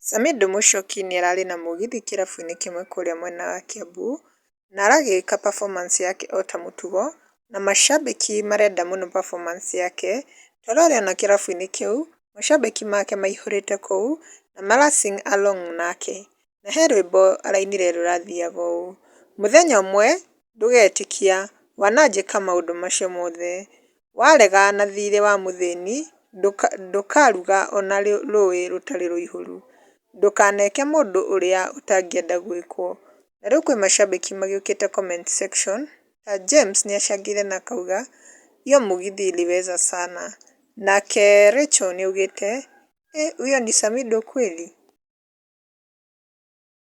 Samido Mushoki nĩ ararĩ na mũgithi kĩrabu-inĩ kĩmwe kũrĩa mwena wa Kiambu na aragĩka performance yake ota mũtugo na macambĩki marenda mũno performance yake tũrore ona kĩrabu-inĩ kĩu macambĩki make maihũrĩte kũu na mara sing along nake na he rwĩmbo arainire rũrathiaga ũũ: mũthenya ũmwe ndũgetĩkia wananjĩka maũndũ macio mothe, warega na thirĩ wa mũthĩni ndũkaruga ona rũĩ rũtarĩ rũihũru, ndũkaneke mũndũ ũrĩa ũtangĩenda gwĩkwo. Na rĩu kwĩ macambĩki magĩũkĩte comment section ta James nĩacangire na akauga hiyo mugithi iliweza sana, nake Rachel nĩaugĩte huyo ni Samido kweli.